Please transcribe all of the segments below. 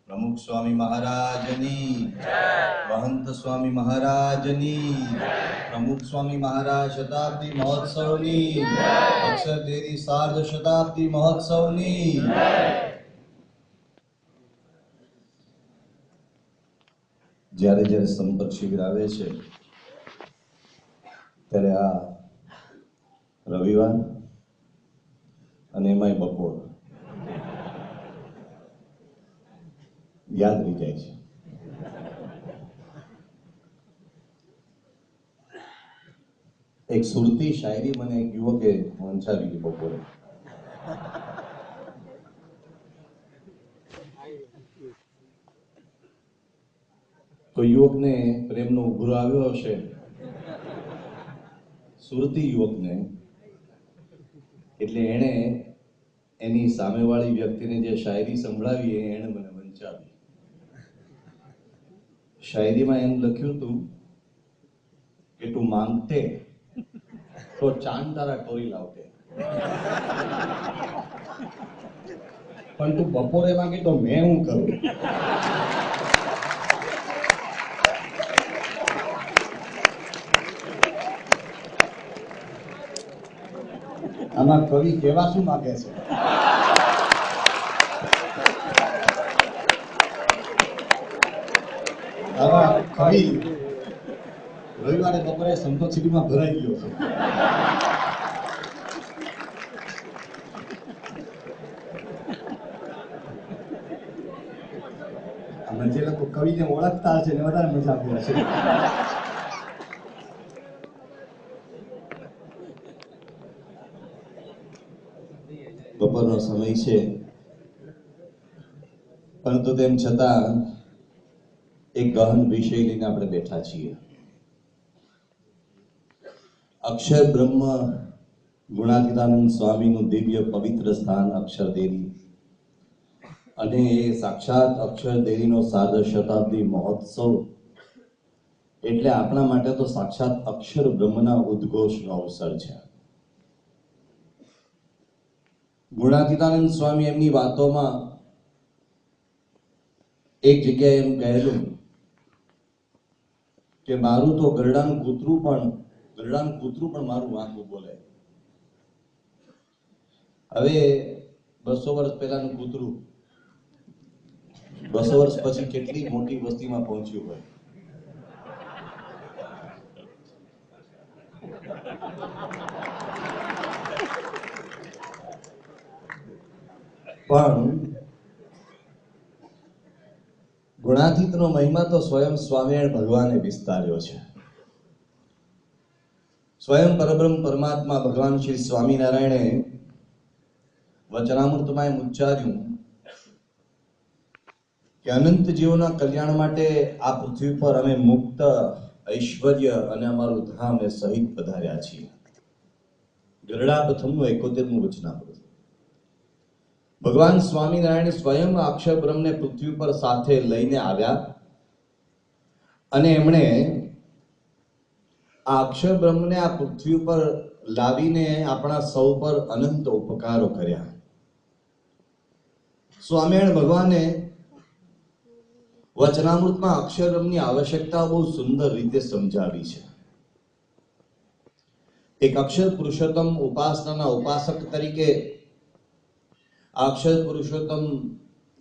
प्रमुख स्वामी महाराजनी, महंत स्वामी महाराजनी, प्रमुख स्वामी महाराज शताब्दी महोत्सवनी, अक्षर डेरी सार्ध शताब्दी महोत्सवनी। જ્યારે જ્યારે સંપર્ક શિબિર આવે છે ત્યારે આ રવિવાર અને એમાંય બપોર યાદ રહી જાય છે। એક સુરતી શાયરી મને એક યુવકે વંચાવી હતી બપોરે। તો યુવકને પ્રેમનો ઉભરો આવ્યો હશે, સુરતી યુવકને, એટલે એણે એની સામેવાળી વ્યક્તિને જે શાયરી સંભળાવી એણે મને વંચાવી। શાયરીમાં એમ લખ્યું હતું કે તું માંગતે તો ચાંદ તારા ટોરી લાવતે, પણ તું બપોરે માંગી તો મેં શું કરું? આમાં કવિ કેવા શું માંગે છે? આમાં કવિ રવિવારે બપોરે સંપર્ક સિટીમાં ભરાઈ ગયો છે। આમાં જે લોકો કવિને ઓળખતા હશે ને વધારે મજા આવી હશે। બપોરનો સમય છે, પરંતુ તેમ છતાં એક ગહન વિષય લઈને આપણે બેઠા છીએ। અક્ષર બ્રહ્મ ગુણાતીતાનંદ સ્વામીનું દિવ્ય પવિત્ર સ્થાન અક્ષરદેરી અને એ સાક્ષાત અક્ષરદેરીનો સાર્ધ શતાબ્દી મહોત્સવ એટલે આપણા માટે તો સાક્ષાત અક્ષર બ્રહ્મના ઉદ્ઘોષનો અવસર છે। ગુણાતીતાનંદ સ્વામી એમની વાતોમાં એક જગ્યાએ એમ કહેલું કે મારું તો ગરડાનું કૂતરું પણ મારું વાંકું બોલે। હવે 200 વર્ષ પહેલાનું કૂતરું 200 વર્ષ પછી કેટલી મોટી વસ્તીમાં પહોંચ્યું હોય। પણ ગુણાતીતનો મહિમા તો સ્વયં સ્વામિનારાયણ ભગવાને વિસ્તાર્યો છે। સ્વયં પરબ્રહ્મ પરમાત્મા ભગવાન શ્રી સ્વામિનારાયણે વચનામૃતમાં એમ ઉચ્ચાર્યું કે અનંત જીવોના કલ્યાણ માટે આ પૃથ્વી પર અમે મુક્ત ઐશ્વર્ય અને અમારું ધામ એ સહિત પધાર્યા છીએ। ગરડા પ્રથમનું 71મું વચનામૃત। ભગવાન સ્વામિનારાયણ સ્વયં અક્ષર બ્રહ્મને પૃથ્વી પર સાથે લઈને આવ્યા અને એમણે આ અક્ષર બ્રહ્મને આ પૃથ્વી પર લાવીને આપણા સૌ પર અનંત ઉપકારો કર્યા। સ્વામિનારાયણ ભગવાને વચનામૃતમાં અક્ષર બ્રહ્મની આવશ્યકતા બહુ સુંદર રીતે સમજાવી છે। એક અક્ષર પુરુષોત્તમ ઉપાસનાના ઉપાસક તરીકે અક્ષર પુરુષોત્તમ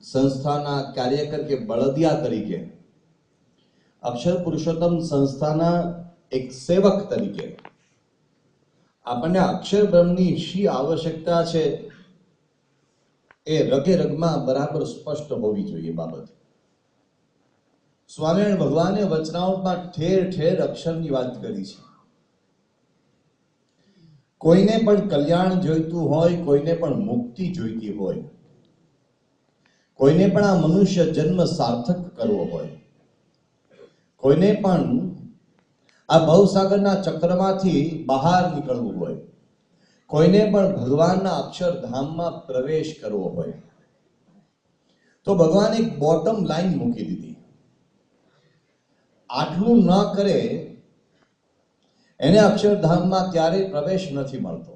સંસ્થાના કાર્યકર કે બળદિયા તરીકે, અક્ષર પુરુષોત્તમ સંસ્થાના એક સેવક તરીકે આપણને અક્ષર બ્રહ્મની શી આવશ્યકતા છે એ રગે રગમાં બરાબર સ્પષ્ટ હોવી જોઈએ બાબત। સ્વામિનારાયણ ભગવાને વચનામૃતમાં ઠેર ઠેર અક્ષરની વાત કરી છે। કોઈને પણ કલ્યાણ જોઈતું હોય, કોઈને પણ મુક્તિ જોઈતી હોય, કોઈને પણ આ મનુષ્ય જન્મ સાર્થક કરવો હોય, કોઈને પણ આ ભવસાગરના ચક્રમાંથી બહાર નીકળવું હોય, કોઈને પણ ભગવાનના અક્ષરધામમાં પ્રવેશ કરવો હોય, તો ભગવાને એક બોટમ લાઈન મૂકી દીધી। આટલું ન કરે એને અક્ષરધામમાં ક્યારેય પ્રવેશ નથી મળતો।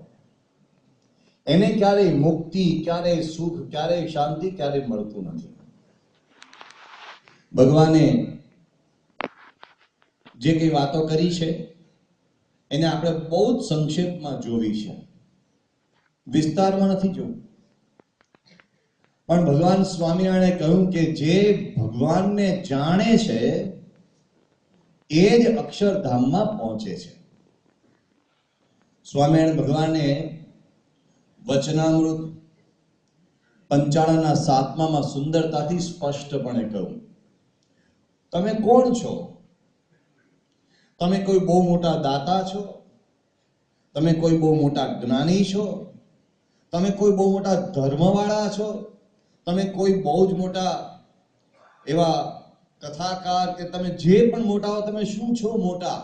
એને ક્યારેય મુક્તિ, ક્યારેય સુખ, ક્યારેય શાંતિ, ક્યારેય મળતું નથી। ભગવાને જે કઈ વાતો કરી છે એને આપણે બહુ જ સંક્ષેપમાં જોવી છે, વિસ્તારમાં નથી જોવું. પણ ભગવાન સ્વામિનારાયણે કહ્યું કે જે ભગવાનને જાણે છે એ જ અક્ષરધામમાં પહોંચે છે. સ્વામિનારાયણ ભગવાને વચનામૃત 55ના 7મામાં સુંદરતાથી સ્પષ્ટપણે કહ્યું, તમે કોણ છો? તમે કોઈ બહુ મોટા દાતા છો? તમે કોઈ બહુ મોટા જ્ઞાની છો? તમે કોઈ બહુ મોટા ધર્મવાળા છો? તમે કોઈ બહુ જ મોટા એવા કથાકાર કે તમે જે પણ મોટા હો, તમે શું છો મોટા?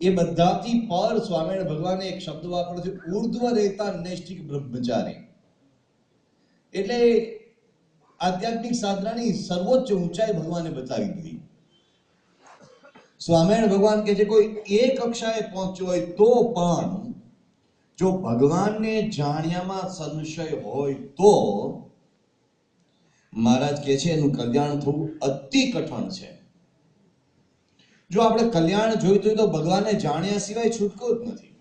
એ બધાથી પર સ્વામિનારાયણ ભગવાને એક શબ્દ વાપર્યો છે, ઉર્ધ્વ રેતા નૈષ્ઠિક બ્રહ્મચારી. એટલે આધ્યાત્મિક સાધનાની સર્વોચ્ચ ઊંચાઈ ભગવાને બતાવી દીધી. સ્વામિનારાયણ ભગવાન કે છે કોઈ એક કક્ષાએ પહોંચ્યો હોય તો પણ જો ભગવાનને જાણ્યામાં સંશય હોય તો મહારાજ કહે છે એનું કલ્યાણ થવું અતિ કઠણ છે. જો આપણે કલ્યાણ જોઈતું હોય તો ભગવાનને જાણ્યા સિવાય છૂટકો જ નથી.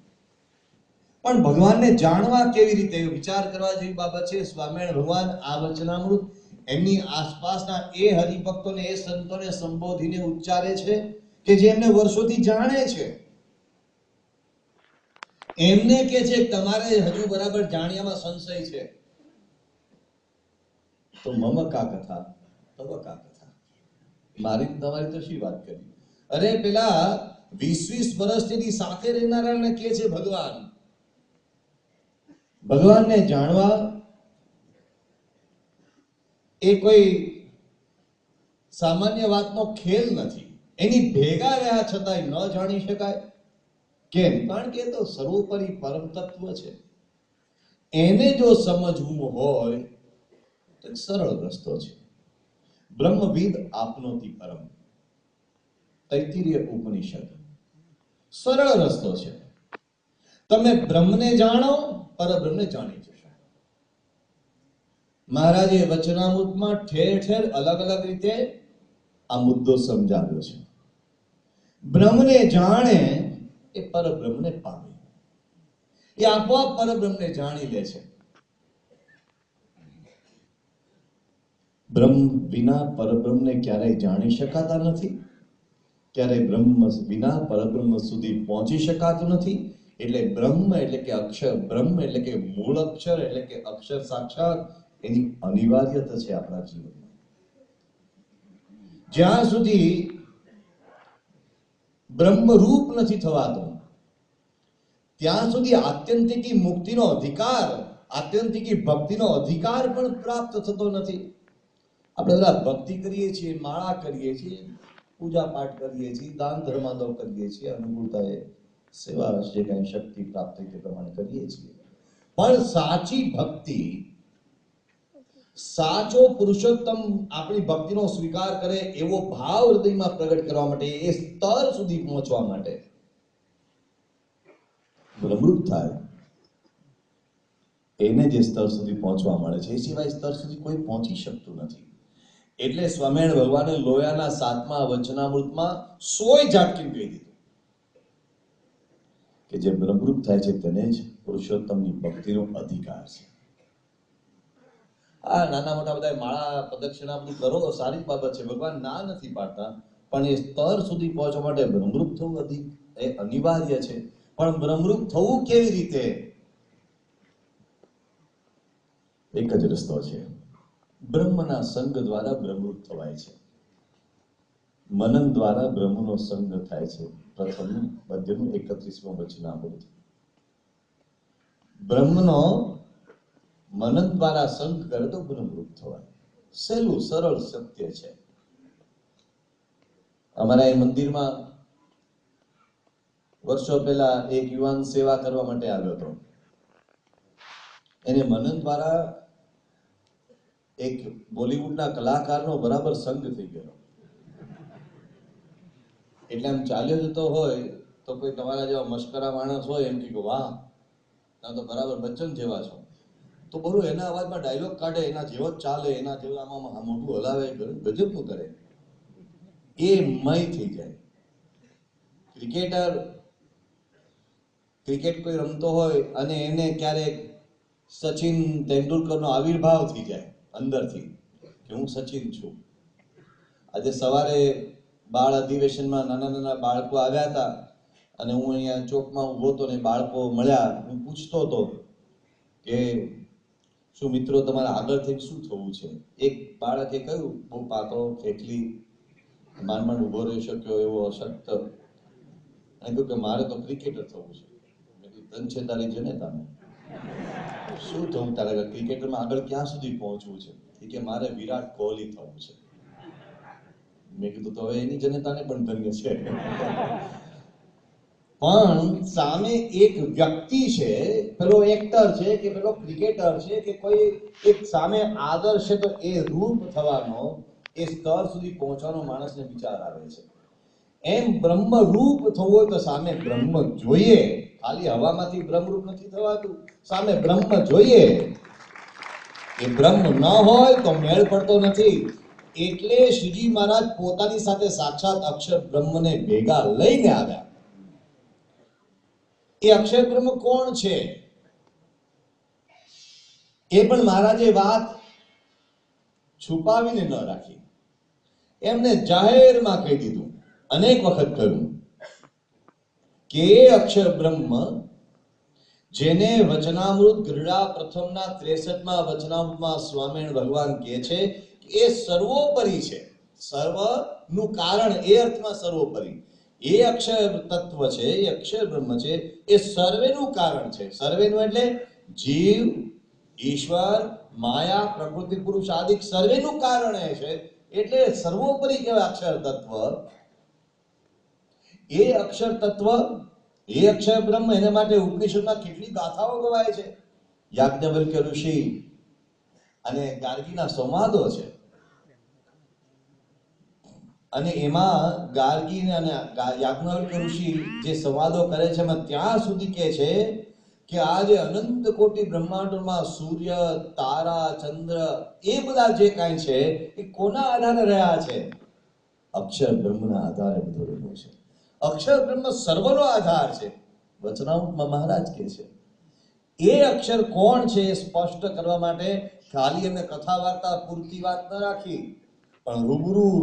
પણ ભગવાનને જાણવા કેવી રીતે, વિચાર કરવા જેવી બાબત છે. સ્વામિનારાયણ ભગવાન આ વચનામૃત એમની આસપાસના એ હરિભક્તોને, એ સંતોને સંબોધીને ઉચ્ચારે છે કે જે એમને વર્ષોથી જાણે છે. એમને કે છે તમારે હજુ બરાબર જાણ્યામાં સંશય છે તો મમ કા કથા તવ કા કથા, મારી તમારી તો શી વાત કરી. અરે પેલા 20-20 વર્ષથી સાથે રહેનારાને કે છે ભગવાનને જાણવા એ કોઈ સામાન્ય વાતનો ખેલ નથી. એની ભેગા રહ્યા છતાંય ન જાણી શકાય. કેમ? કારણ કે એ તો સર્વોપરી પરમ તત્વ છે. એને જો સમજવું હોય તો એક સરળ રસ્તો છે. બ્રહ્મવિદ આપનોતી પરમ, તૈત્તિરીય ઉપનિષદ. સરળ રસ્તો છે. તમે બ્રહ્મને જાણો, પરબ્રહ્મને જાણી જશો. મહારાજે વચનામૃતમાં ઠેર ઠેર અલગ અલગ રીતે આ મુદ્દો સમજાવ્યો છે. બ્રહ્મને જાણે એ પરબ્રહ્મને પામે, એ આપોઆપ પરબ્રહ્મને જાણી લે છે. બ્રહ્મ વિના પરબ્રહ્મને ક્યારેય જાણી શકાતા નથી, ક્યારેય બ્રહ્મ વિના પરબ્રહ્મ સુધી પહોંચી શકાતું નથી. એટલે બ્રહ્મ એટલે કે અક્ષર, બ્રહ્મ એટલે કે મૂળ અક્ષર, એટલે કે અક્ષર સાક્ષાત એની અનિવાર્યતા છે આપણા જીવનમાં. જ્યાં સુધી બ્રહ્મરૂપ નથી થવાતું ત્યાં સુધી આત્યંતિકી મુક્તિનો અધિકાર, આત્યંતિકી ભક્તિનો અધિકાર પણ પ્રાપ્ત થતો નથી. આપણે બધા ભક્તિ કરીએ છીએ, માળા કરીએ છીએ, પૂજા પાઠ કરીએ છીએ, દાન ધર્માદો કરીએ છીએ, અનુકૂળતાએ સેવા જે કઈ શક્તિ પ્રાપ્ત થઈ તે પ્રમાણે કરીએ છીએ. પણ સાચી ભક્તિ, સાચો પુરુષોત્તમ આપણી ભક્તિનો સ્વીકાર કરે એવો ભાવ હૃદયમાં પ્રગટ કરવા માટે, એ સ્તર સુધી પહોંચવા માટે બ્રહ્મરૂપ થાય, એને જે સ્તર સુધી પહોંચવા મળે છે, એ સિવાય સ્તર સુધી કોઈ પહોંચી શકતું નથી. એટલે સ્વામિનારાયણ ભગવાને લોયાના 7મા વચનામૃતમાં 100 ઝાટકીને કહી દીધું કે જે બ્રહ્મરૂપ થાય છે તેને જ પુરુષોત્તમની ભક્તિનો અધિકાર છે. આ નાના મોટા બધા માળા પ્રદક્ષિણા બધું કરો તો સારી બાબત છે, ભગવાન ના નથી પાડતા, પણ એ સ્તર સુધી પહોંચવા માટે બ્રહ્મરૂપ થવું એ અનિવાર્ય છે. પણ બ્રહ્મરૂપ થવું કેવી રીતે? એક જ રસ્તો છે. બ્રહ્મના સંગ દ્વારા બ્રહ્મરૂપ થવાય છે. મનન દ્વારા બ્રહ્મનો સંગ થાય છે. પ્રથમનું મધ્યનું 31મું વચનામૃત. બ્રહ્મનો મનન દ્વારા સંગ કરે તો બ્રહ્મરૂપ થવાય. સહેલું સરળ સત્ય છે. અમારા એ મંદિરમાં વર્ષો પહેલા એક યુવાન સેવા કરવા માટે આવ્યો હતો. એને મનન દ્વારા એક બોલિવૂડના કલાકારનો બરાબર સંગ થઈ ગયો. એટલે આમ ચાલ્યો જતો હોય તો કોઈ તમારા જેવા મશ્કરા માણસ હોય એમ કે વાહ, તમે તો બરાબર બચ્ચન જેવા છો, તો બોલું એના અવાજમાં ડાયલોગ કાઢે, એના જેવો જ ચાલે, એના જેવો આમાં મોઢું હલાવે, ગજબનું કરે. એ મય થઈ જાય. ક્રિકેટ કોઈ રમતો હોય અને એને ક્યારેક સચિન તેંડુલકરનો આવિર્ભાવ થઈ જાય અંદરથી કે હું સચિન છું. આજે સવારે બાળ અધિવેશનમાં નાના નાના બાળકો આવ્યા હતા અને હું અહીંયા ચોકમાં ઊભો હતો ને બાળકો મળ્યા. હું પૂછતો હતો કે શું મિત્રો તમારે આગળથી શું થવું છે? એક બાળકે કહ્યું, બહુ પાતળો ખેખલી માંડ માંડ ઊભો રહી શક્યો એવો અશક્ત, અને કહ્યું કે મારે તો ક્રિકેટર થવું છે. મેં કીધું ધન છે તારી જનેતાને, શું થવું તારે ક્રિકેટરમાં આગળ ક્યાં સુધી પહોંચવું છે? કે મારે વિરાટ કોહલી થવું છે. મેં કીધું તો હવે એની જનતાને પણ ધન્ય છે. પણ સામે એક વ્યક્તિ છે, પેલો એક્ટર છે કે પેલો ક્રિકેટર છે કે કોઈ એક સામે આદર્શ છે, તો એ રૂપ થવાનો, એ સ્તર સુધી પહોંચવાનો માણસને વિચાર આવે છે. એમ બ્રહ્મ રૂપ થવું હોય તો સામે બ્રહ્મ જોઈએ. ખાલી હવામાંથી બ્રહ્મરૂપ નથી થવાતું, સામે બ્રહ્મ જોઈએ. એ બ્રહ્મ ન હોય તો મેળ પડતો નથી. એટલે શ્રીજી મહારાજ પોતાની સાથે સાક્ષાત અક્ષર બ્રહ્મને ભેગા લઈને આવ્યા. એ અક્ષર બ્રહ્મ કોણ છે એ પણ મહારાજે વાત છુપાવીને ન રાખી, એમને જાહેરમાં કહી દીધું. અનેક વખત કહ્યું કે એ અક્ષર બ્રહ્મ જેને વચનામૃત ગરડા પ્રથમના 63માં વચનામૃતમાં સ્વામિનારાયણ ભગવાન કહે છે એ સર્વોપરી છે, સર્વનું કારણ એ અર્થમાં સર્વોપરી. એ અક્ષર તત્વ છે, એ અક્ષર બ્રહ્મ છે, એ સર્વેનું કારણ છે. સર્વેનું એટલે જીવ, ઈશ્વર, માયા, પ્રકૃતિ, પુરુષ આદિ સર્વેનું કારણ એ છે. એટલે સર્વોપરી કહેવાય અક્ષર તત્વ. એ અક્ષર તત્વ, એ અક્ષર બ્રહ્મ, એના માટે ઉપનિષદમાં કેટલી ગાથાઓ ગવાય છે. યાજ્ઞવલ્ક્ય ઋષિ અને ગાર્ગીના સંવાદો છે, અને એમાં ગાર્ગી અને યાજ્ઞવલ્ક્ય ઋષિ જે સંવાદો કરે છે એમાં ત્યાં સુધી કહે છે કે આ જે અનંત કોટી બ્રહ્માંડોમાં સૂર્ય, તારા, ચંદ્ર એ બધા જે કાંઈ છે એ કોના આધારે રહ્યા છે? અક્ષર બ્રહ્મના આધારે બધું રહ્યું છે. અક્ષર બ્રહ્મ સર્વનો આધાર છે. વચનામૃતમાં મહારાજ કહે છે. એ અક્ષર કોણ છે એ સ્પષ્ટ કરવા માટે ખાલી એમને કથા વાર્તા પૂરતી વાત ન રાખી, પણ રૂબરૂ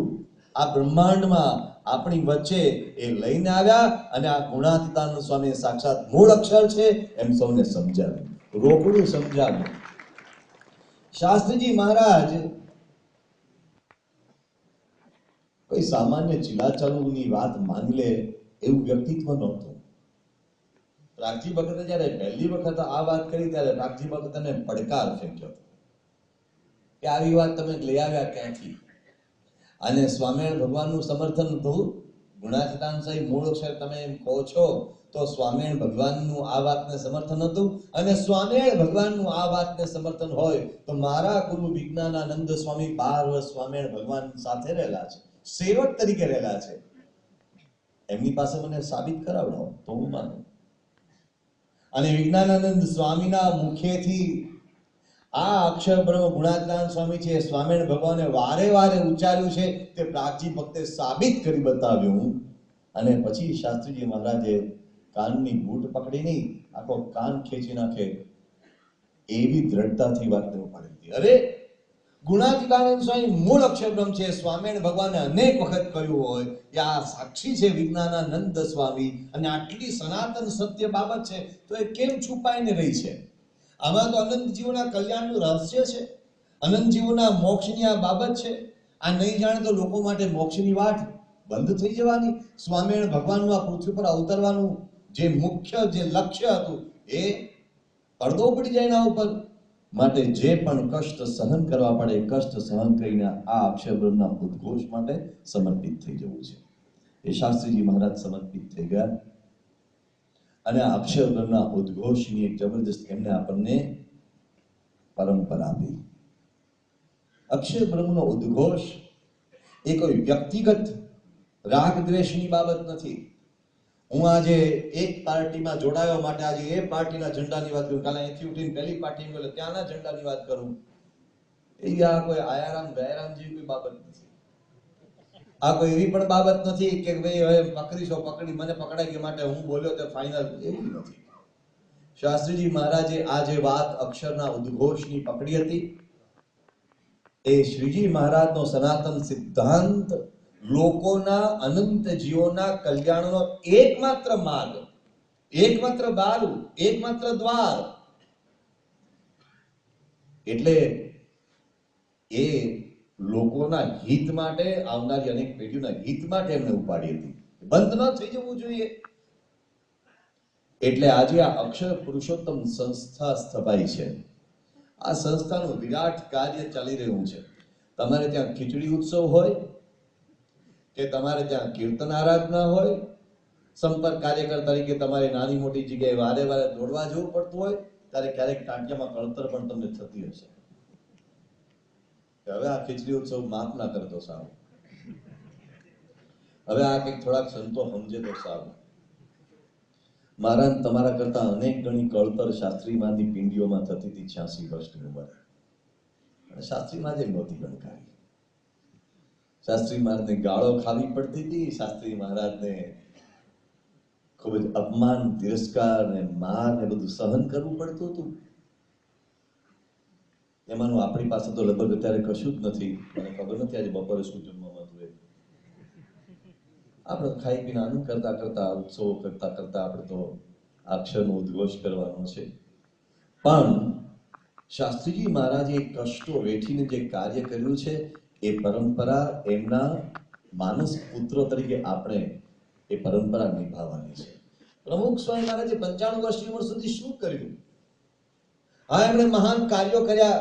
આ બ્રહ્માંડમાં આપણી વચ્ચે એ લઈને આવ્યા અને આ ગુણાતીતાનંદ સ્વામી સાક્ષાત મૂળ અક્ષર છે એમ સૌને સમજાવ્યું, રોકડું સમજાવ્યું. શાસ્ત્રીજી મહારાજ કોઈ સામાન્ય ચિલાચાલુની વાત માની લે એવું વ્યક્તિત્વ નહોતું. પ્રાગજી ભગતે જયારે પહેલી વખત આ વાત કરી ત્યારે પ્રાગજી ભગતને પડકાર ફેંક્યો કે આવી વાત તમે લઈ આવ્યા ક્યાંથી? અને સ્વામિનારાયણ ભગવાનનું સમર્થન હતું. ગુણાતીતાનંદ સાહેબ મૂળ અક્ષર તમે એમ કહો છો તો સ્વામિનારાયણ ભગવાનનું આ વાતને સમર્થન હતું. અને સ્વામિનારાયણ ભગવાનનું આ વાતને સમર્થન હોય તો મારા ગુરુ વિજ્ઞાનાનંદ સ્વામી 12 વર્ષ સ્વામિનારાયણ ભગવાન સાથે રહેલા છે, સેવક તરીકે રહેલા છે. એમની પાસે મને સાબિત કરાવડાવો તો હું માનું. અને વિજ્ઞાનાનંદ સ્વામીના મુખેથી આ અક્ષર બ્રહ્મ ગુણાતીતાનંદ સ્વામી છે સ્વામિનારાયણ ભગવાને વારે વારે ઉચ્ચાર્યું છે તે પ્રાગજી ભક્તે સાબિત કરી બતાવ્યું. અને પછી શાસ્ત્રીજી મહારાજે કાનની બૂટ પકડી નહીં, આખો કાન ખેંચી નાખે એવી દ્રઢતાથી વાતને ઉપાડી દીધી. અરે ગુણાતીતાનંદ સ્વામી મૂળ અક્ષર બ્રહ્મ છે. સ્વામિનારાયણ ભગવાને અનેક વખત કહ્યું હોય કે આ સાક્ષી છે વિજ્ઞાનાનંદ સ્વામી, અને આટલી સનાતન સત્ય બાબત છે તો એ કેમ છુપાઈને રહી છે? આમાં તો અનંત જીવોના કલ્યાણનું રહસ્ય છે, અનંત જીવોના મોક્ષની આ બાબત છે. આ નહીં જાણે તો લોકો માટે મોક્ષની વાટ બંધ થઈ જવાની. સ્વામિનારાયણ ભગવાનનું આ પૃથ્વી પર અવતરવાનું જે મુખ્ય જે લક્ષ્ય હતું એ પડદો પડી જાય એના ઉપર. માટે જે પણ કષ્ટ સહન કરવા પડે કષ્ટ સહન કરીને આ અક્ષર બ્રહ્મના ઉદ્ઘોષ માટે સમર્પિત થઈ જવું છે. એ શાસ્ત્રીજી મહારાજ સમર્પિત થઈ ગયા અને આ અક્ષર બ્રહ્મના ઉદ્ઘોષની એક જબરદસ્ત એમને આપણને પરંપરા આપી. અક્ષર બ્રહ્મનો ઉદ્ઘોષ એ કોઈ વ્યક્તિગત રાગ દ્વેષની બાબત નથી. હું આજે એક પાર્ટીમાં જોડાયો માટે આજે એ પાર્ટીના ઝંડાની વાત કરું, કાલે અહીંથી ઉઠીને પહેલી પાર્ટીમાં ગયો ત્યાંના ઝંડાની વાત કરું. એ આ કોઈ આયારામ ગયારામ જેવી કોઈ બાબત નથી. આ કોઈ એવી પણ બાબત નથી કે ભાઈ હવે પકડીશો, પકડી મને પકડાઈ ગઈ માટે હું બોલ્યો તે ફાઇનલ, એવું નથી. શાસ્ત્રીજી મહારાજે આ જે વાત અક્ષરના ઉદ્ઘોષની પકડી હતી, એ શ્રીજી મહારાજનો સનાતન સિદ્ધાંત લોકોના અનંત જીવોના કલ્યાણનો એકમાત્ર માર્ગ, એકમાત્ર બારું, એકમાત્ર દ્વાર. એટલે એ લોકોના હિત માટે, આવનારી અનેક પેઢીઓના હિત માટે એમને ઉપાડી હતી. બંધ ન થઈ જવું જોઈએ. એટલે આજે આ અક્ષર પુરુષોત્તમ સંસ્થા સ્થપાઈ છે. આ સંસ્થાનું વિરાટ કાર્ય ચાલી રહ્યું છે. તમારે ત્યાં ખીચડી ઉત્સવ હોય કે તમારે ત્યાં કીર્તન આરાધના હોય, સંપર્ક કાર્યકર તરીકે તમારે નાની મોટી જગ્યાએ વારે વારે દોડવા જવું પડતું હોય, ત્યારે ક્યારેક ટાંટિયામાં કળતર પણ તમને થતી હશે. હવે આ ખીચડી ઉત્સવ માફ ના કરતો સારું. હવે આ કંઈક થોડાક સંતો સમજે તો સારું. મારા તમારા કરતા અનેક ગણી કળતર શાસ્ત્રીમાંની પિંડીઓમાં થતી હતી 86 વર્ષની ઉંમરે. શાસ્ત્રીમાં જ નહોતી ગણકારી. શાસ્ત્રી મહારાજને ગાળો ખાવી પડતી હતી, શાસ્ત્રી મહારાજને ખૂબ જ અપમાન, તિરસ્કાર ને માર ને બધું સહન કરવું પડતું હતું. એમાંનું આપણી પાસે તો લગભગ અત્યારે કશું જ નથી. મને ખબર નથી આજે બપોરે શું જમવામાં હતું. આપણે ખાઈ પીને આનંદ કરતા કરતા, ઉત્સવો કરતા કરતા આપણે તો અક્ષરનો ઉદ્ઘોષ કરવાનો છે. પણ શાસ્ત્રીજી મહારાજે કષ્ટો વેઠીને જે કાર્ય કર્યું છે, એ પરંપરા એમના માનસ પુત્ર તરીકે આપણે એ પરંપરા નિભાવવાની છે. પ્રમુખ સ્વામી મહારાજે 95 વર્ષની ઉંમર સુધી શું કર્યું? હા, એમણે મહાન કાર્યો કર્યા.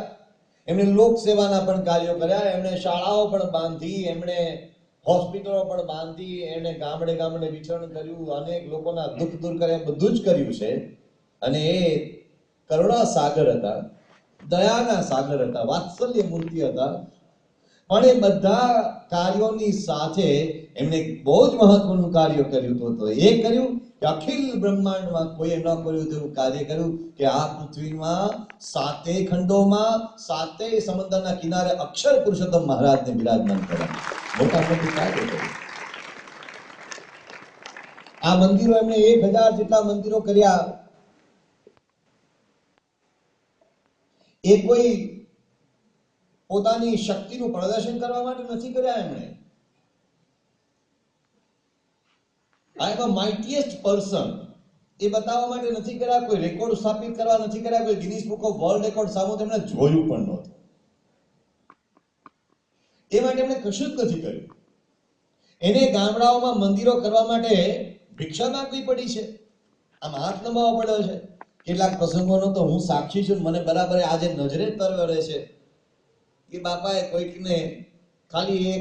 એમણે લોક સેવાના પણ કાર્યો કર્યા. એમણે શાળાઓ પણ બાંધી, એમણે હોસ્પિટલો પણ બાંધી, એમણે ગામડે ગામડે વિચરણ કર્યું, અનેક લોકોના દુઃખ દૂર કર્યા, બધું જ કર્યું છે. અને એ કરુણા સાગર હતા, દયાના સાગર હતા, વાત્સલ્ય મૂર્તિ હતા. પણ એ બધા કાર્યોની સાથે એમણે બહુ જ મહત્વનું કાર્ય કર્યું હતું. તો એ કર્યું કે અખિલ બ્રહ્માંડમાં કોઈએ ન કર્યું તેવું કાર્ય કર્યું કે આ પૃથ્વીમાં 7 ખંડોમાં 7 સમુદ્રના કિનારે અક્ષર પુરુષોત્તમ મહારાજને બિરાજમાન કર્યા. મોટા મોટું કાર્ય કર્યું. આ મંદિરો એમણે 1000 જેટલા મંદિરો કર્યા. એ કોઈ પોતાની શક્તિનું પ્રદર્શન કરવા માટે નથી કર્યા. એમણે આઈ એમ અ માઇટીએસ્ટ પર્સન એ બતાવવા માટે નથી કર્યા. કોઈ રેકોર્ડ સ્થાપિત કરવા નથી કર્યા. કોઈ Guinness book of world record સામે તેમણે જોયું પણ નહોતું. એ માટે એમણે કશું જ નથી કર્યું. એને ગામડાઓમાં મંદિરો કરવા માટે ભિક્ષા માંગવી પડી છે. આમ હાથ લંબાવવો પડ્યો છે. કેટલાક પ્રસંગોનો તો હું સાક્ષી છું. મને બરાબર આજે નજરે તરવ્યો રહે છે કે બાપાએ કોઈકને ખાલી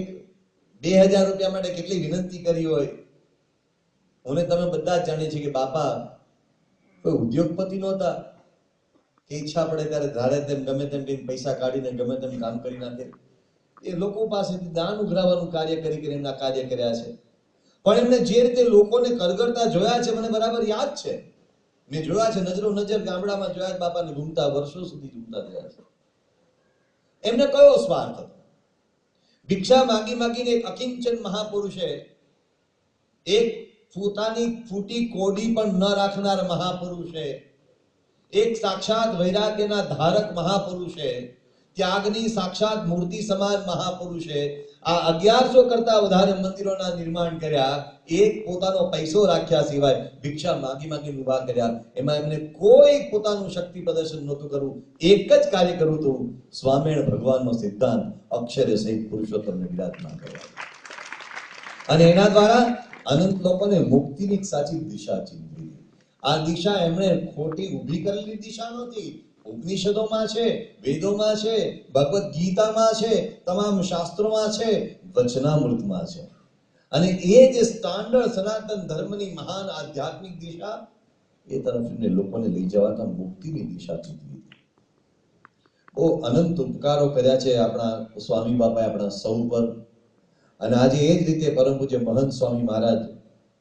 2000 રૂપિયા માટે કેટલી વિનંતી કરી હોય. હું તમે બધા જ જાણીએ છીએ કે બાપા કોઈ ઉદ્યોગપતિ નહોતા કે ઈચ્છા પડે ત્યારે ધારે તેમ ગમે તેમ પૈસા કાઢીને ગમે તેમ કામ કરી નાખે. એ લોકો પાસેથી દાન ઉઘરાવવાનું કાર્ય કરી એમના કાર્ય કર્યા છે. પણ એમને જે રીતે લોકોને કરગરતા જોયા છે, મને બરાબર યાદ છે. મેં જોયા છે, નજરો નજર ગામડામાં જોયા, બાપાને ઘૂમતા વર્ષો સુધી ઘૂમતા થયા છે. એમને કયો સ્વાર્થ હતો? ભિક્ષા માંગી માંગીને એક અકિંચન મહાપુરુષે, એક પોતાની ફૂટી કોડી પણ ન રાખનાર મહાપુરુષે, એક સાક્ષાત વૈરાગ્યના ધારક મહાપુરુષે, ત્યાગની સાક્ષાત મૂર્તિ સમાન મહાપુરુષે આ 1100 કરતા વધારે મંદિરોના નિર્માણ કર્યા. એક પોતાનો પૈસો રાખ્યા સિવાય ભિક્ષા માંગી માંગી ઉભા કર્યા. એમાં એમને કોઈ પોતાનું શક્તિ પ્રદર્શન નહોતું કરવું. એક જ કાર્ય કરવું હતું, સ્વામિનારાયણ ભગવાનનો સિદ્ધાંત અક્ષરે સહિત પુરુષોત્તમને બિરાજમાન કર્યા. અને એના દ્વારા અનંત લોકોને મુક્તિની સાચી દિશા ચીંધી. આ દિશા એમણે ખોટી ઊભી કરેલી દિશા નથી. ઉપનિષદોમાં છે, વેદોમાં છે, ભગવદ ગીતામાં છે, તમામ શાસ્ત્રોમાં છે, વચનામૃતમાં છે. અને એ જે સ્ટાન્ડર્ડ સનાતન ધર્મની મહાન આધ્યાત્મિક દિશા, એ તરફ લોકોને લઈ જવાતા મુક્તિની દિશા ચીંધી. બહુ અનંત ઉપકારો કર્યા છે આપણા સ્વામી બાપાએ આપણા સૌ પર. અને આજે એ જ રીતે પરમ પૂજ્ય મહંત સ્વામી મહારાજ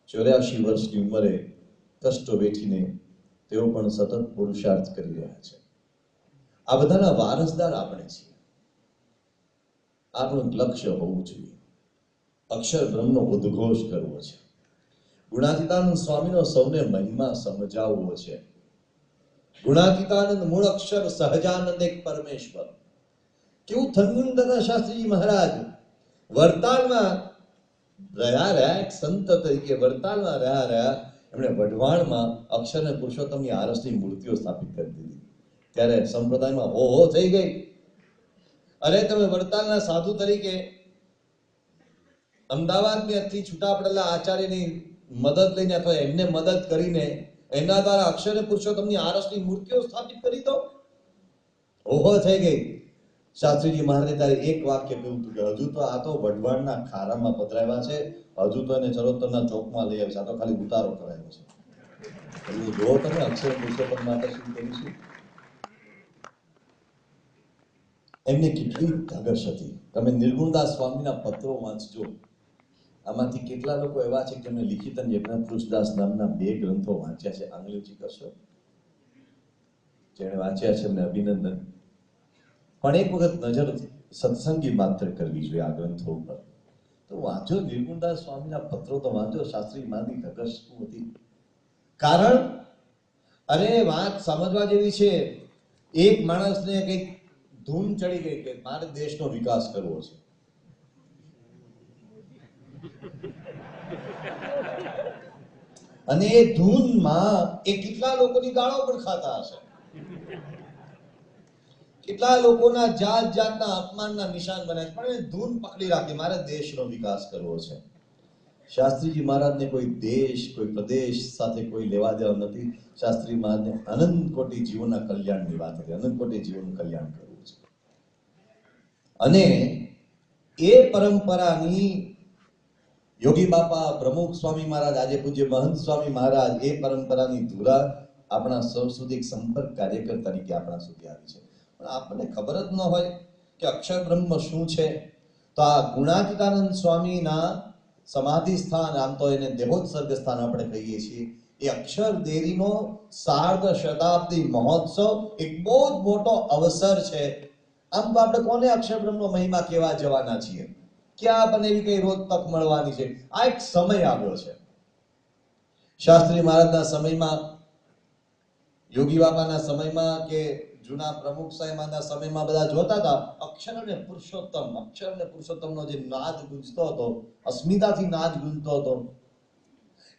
84 વર્ષની ઉંમરે કષ્ટો વેઠીને તેઓ પણ સતત પુરુષાર્થ કરી રહ્યા છે. આ બધાના વારસદાર આપણે છીએ. આપણું લક્ષ્ય હોવું જોઈએ. અક્ષર બ્રહ્મનો ઉદ્ઘોષ કરવો છે. ગુણાતીતાનંદ સ્વામીનો સૌને મહિમા સમજાવવો છે. ગુણાતીતાનંદ મૂળ અક્ષર સહજાનંદ એક પરમેશ્વર. કેવું થનગુણ દાદા શાસ્ત્રીજી મહારાજ વડતાલમાં રહ્યા એક સંત તરીકે વડતાલમાં રહ્યા એમણે વઢવાણમાં અક્ષર અને પુરુષોત્તમની આરસની મૂર્તિઓ સ્થાપિત કરી દીધી. ત્યારે સંપ્રદાયમાં હો થઈ ગઈ. અરે તમે વડતાલના સાધુ તરીકે અમદાવાદની અતિ છૂટા પડેલા આચાર્યની મદદ લઈને અથવા એમને મદદ કરીને એના દ્વારા અક્ષર અને પુરુષોત્તમની આરસની મૂર્તિઓ સ્થાપિત કરી દો. ઓહો થઈ ગઈ. શાસ્ત્રીજી મહારાજે ત્યારે એક વાક્ય કહ્યું હતું કે હજુ તો આ તો વઢવાણના ખારામાં પધરાવ્યા છે, હજુ તો એને ચરોતરના ચોકમાં લઈ આવ્યા છે, આ તો ખાલી ઉતારો કરાયો છે. એટલે જો તમે અક્ષર પુરુષોત્તમ માટે શું કરીશું. એમને કેટલી ધગશ હતી. તમે નિર્ગુણદાસ સ્વામીના પત્રો વાંચજો. આમાંથી કેટલા લોકો એવા છે કે એમને લિખિત અને યજ્ઞપુરુષદાસ નામના 2 ગ્રંથો વાંચ્યા છે. આંગળીઓથી કરશો જેણે વાંચ્યા છે એમને અભિનંદન. પણ એક વખત નજર સત્સંગી માત્ર કરવી જોઈએ આ ગ્રંથો ઉપર. તો વાંચો નિર્ગુણદાસ સ્વામીના પત્રો તો વાંચો. શાસ્ત્રી માની ધગશ શું હતી. કારણ અરે વાત સમજવા જેવી છે. એક માણસને કંઈક ધૂમ ચડી ગઈ કે મારે દેશનો વિકાસ કરવો છે. અને એ ધૂનમાં એ કેટલા લોકોની ગાળો પણ ખાતા હશે, કેટલા લોકોના જાત જાતના અપમાનના નિશાન બન્યા, પણ એ ધૂન પકડી રાખી મારે દેશનો વિકાસ કરવો છે. શાસ્ત્રીજી મહારાજને કોઈ દેશ કોઈ પ્રદેશ સાથે કોઈ લેવા દેવા નથી. શાસ્ત્રી મહારાજને અનંત કોટી જીવોના કલ્યાણની વાત હતી. અનંત કોટી જીવોનું કલ્યાણ કરવું છે. અને એ પરંપરાની યોગી બાપા પ્રમુખ સ્વામી મહારાજ આજે પૂજ્ય મહંત સ્વામી મહારાજ એ પરંપરાની ધુરા આપણા સૌ સુધી એક સંપર્ક કાર્યકર તરીકે આપણા સુધી આવી છે. પણ આપણને ખબર જ ન હોય કે અક્ષર બ્રહ્મ શું છે. તો આ ગુણાતીતાનંદ સ્વામીના સમાધિ સ્થાન, આમ તો એને દેહોત્સર્ગ સ્થાન આપણે કહીએ છીએ, એ અક્ષર દેરીનો સાર્ધ શતાબ્દી મહોત્સવ એક બહુ જ મોટો અવસર છે. આમ તો આપણે કોને અક્ષર બ્રહ્મનો મહિમા કહેવા જવાના છીએ, ક્યાં આપણને એવી કઈ રોજ તક મળવાની છે. આ એક સમય આવ્યો છે. શાસ્ત્રી મહારાજના સમયમાં, યોગી બાપાના સમયમાં કે જૂના પ્રમુખ સાહેબના સમયમાં બધા જોતા હતા અક્ષર અને પુરુષોત્તમનો જે નાદ ગુંજતો હતો, અસ્મિતાથી નાદ ગુંજતો હતો,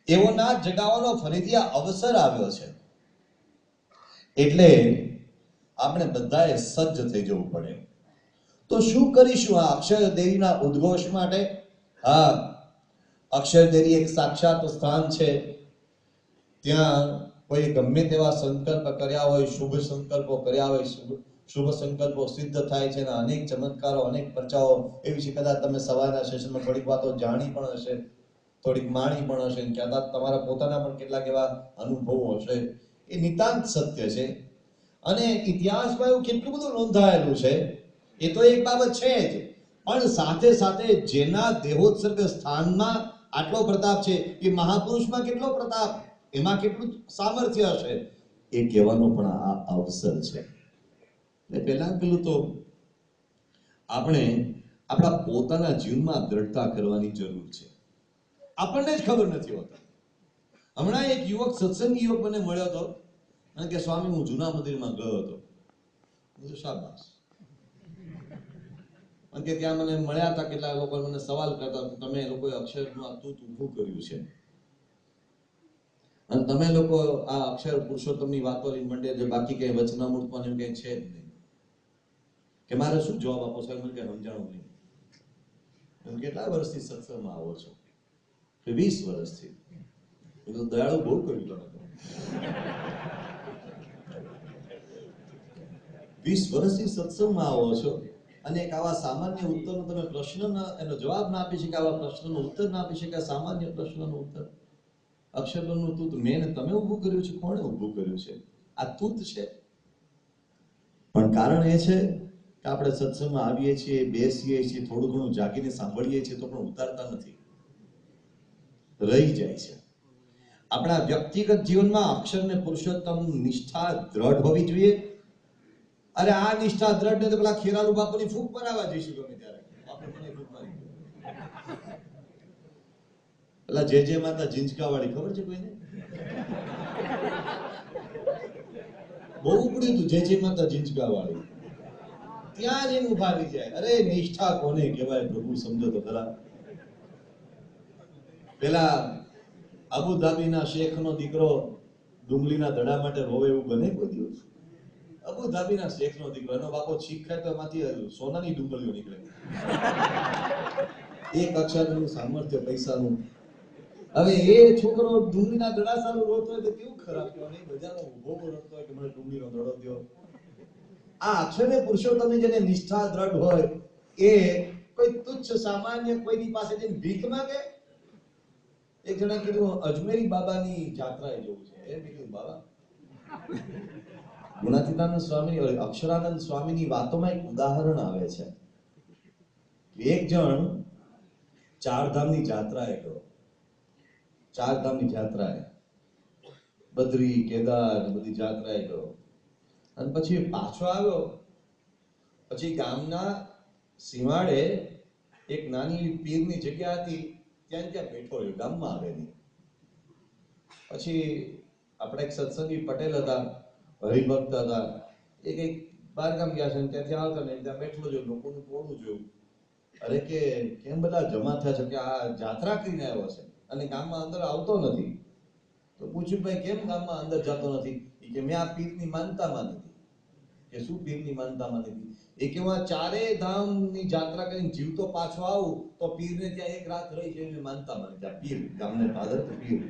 એવો નાદ જગાવવાનો ફરીથી આ અવસર આવ્યો છે. એટલે આપણે બધાએ સજ્જ થઈ જવું પડે. તો શું કરીશું આ અક્ષર દેવીના ઉદ્ઘોષ માટે? હા, અક્ષર દેવી એક સાક્ષાત સ્થાન છે. ત્યાં કોઈ ગમે તેવા સંકલ્પ કર્યા હોય, શુભ સંકલ્પો કર્યા હોય, શુભ સંકલ્પો સિદ્ધ થાય છે. એના અનેક ચમત્કારો, અનેક પરચાઓ એવી છે. કદાચ તમે સવારના સેશનમાં થોડીક વાતો જાણી પણ હશે, થોડીક માણી પણ હશે, કદાચ તમારા પોતાના પણ કેટલાક એવા અનુભવો હશે. એ નિતાંત સત્ય છે. અને ઇતિહાસમાં એવું કેટલું બધું નોંધાયેલું છે. એ તો એક બાબત છે જ, પણ સાથે સાથે જેના દેહોત્સર્ગ સ્થાનમાં આટલો પ્રતાપ છે, એ મહાપુરુષમાં કેટલો પ્રતાપ, એમાં કેટલું સામર્થ્ય હશે, એ કહેવાનો પણ આ અવસર છે. એટલે પેલું તો આપણે આપણા પોતાના જીવનમાં દ્રઢતા કરવાની જરૂર છે. આપણને જ ખબર નથી હોતી. હમણાં એક યુવક, સત્સંગી યુવક મને મળ્યો હતો અને કે સ્વામી હું જૂના મંદિરમાં ગયો હતો. શાબાશ. અને કે ત્યાં મને મળ્યા હતા કેટલા લોકો, મને સવાલ કરતા તમે લોકોએ અક્ષરનું આ તૂત ઊભું કર્યું છે અને તમે લોકો આ અક્ષર પુરુષોત્તમની વાતો લઈને મંડે છે, બાકી કઈ વચનામૃતમાં એમ કઈ છે જ નહીં. કે મારે શું જવાબ આપો છો? મને કઈ સમજાણું નહીં. તમે કેટલા વર્ષથી સત્સંગમાં આવો છો? 20 વર્ષથી. તો દયાળુ બહુ કર્યું તમે. 20 વર્ષથી સત્સંગમાં આવો છો અને એક આવા સામાન્ય ઉત્તરનો તમે પ્રશ્નના એનો જવાબ ના આપી શકે, આવા પ્રશ્નનો ઉત્તર ના આપી શકે, સામાન્ય પ્રશ્નનો ઉત્તર. અક્ષરનું તૂત મેં તમે ઊભું કર્યું છે? કોણે ઊભું કર્યું છે? આ તૂત છે. પણ કારણ એ છે કે આપણે સત્સંગમાં આવીએ છીએ, બેસીએ છીએ, થોડું ઘણું જાગીને સાંભળીએ છીએ તો પણ ઉતારતા નથી, રહી જાય છે. આપણા વ્યક્તિગત જીવનમાં અક્ષર અને પુરુષોત્તમ નિષ્ઠા દ્રઢ હોવી જોઈએ. અરે આ નિષ્ઠા દ્રઢ ને તો પેલા ખેરાલુ બાપુની ફૂંક મરાવા જઈશું ગમે ત્યારે. આપણે મને ફૂંક મારી પેલા જે માતા ઝીંચકા વાળી ખબર છે કોઈને? બહુ ઉપડ્યું હતું જે માતા ઝીંચકા વાળી. ત્યાં જ એને ઉભા રહી જાય. અરે નિષ્ઠા કોને કહેવાય પ્રભુ, સમજો તો ખરા. પેલા અબુધાબીના શેખનો દીકરો ડુંગળીના દડા માટે રોવે એવું બને કોઈ દિવસ? અબુધાબીના શેખનો દીકરો, એનો બાપો છીક ખાય તો એમાંથી સોનાની ડુંગળીઓ નીકળે. એક અક્ષરનું સામર્થ્ય પૈસાનું. હવે એ છોકરો ડુંગળીના દડા સારું રોતો હોય તો કેવું ખરાબ કહેવાય. બજારમાં ઉભો રોતો હોય કે મને ડુંગળીનો દડો દ્યો. આ અક્ષરને પુરુષોત્તમ જેને નિષ્ઠા દ્રઢ હોય એ કોઈ તુચ્છ સામાન્ય કોઈની પાસે જઈને ભીખ માંગે. એક જણા કીધું અજમેરી બાબાની જાત્રાએ જવું છે. એ કીધું બાબા, ગુણાતીતાનંદ સ્વામી અક્ષરાનંદ સ્વામીની વાતોમાં એક ઉદાહરણ આવે છે. એક જણ ચારધામની જાત્રાએ ગયો. ચારધામની જાત્રાએ બદ્રી, કેદાર બધી જાત્રાએ ગયો અને પછી પાછો આવ્યો. પછી ગામના સીમાડે એક નાની પીરની જગ્યા હતી, ત્યાં બેઠો રહ્યો, ગામમાં આવેલી. પછી આપણે એક સત્સંગી પટેલ હતા, હરિભક્ત હતા, એ કઈક બહાર ગામ ગયા છે, ત્યાંથી આવતા ને ત્યાં બેઠો જોયું, લોકોનું ટોળું જોયું. અરે કે કેમ બધા જમા થયા છે? કે આ જાત્રા કરીને આવ્યો છે અને ગામમાં અંદર આવતો નથી. તો પૂછ્યું ભાઈ કેમ ગામમાં અંદર જતો નથી? કે મેં આ પીરની માનતા માની હતી. કે શું પીરની માનતા માની હતી? એ કે હું ચારે ધામની જાત્રા કરીને જીવતો પાછો આવું તો પીરને ત્યાં એક રાત રહી છે મેં માનતા માની. ત્યાં પીર ગામને ફાધર તો પીર.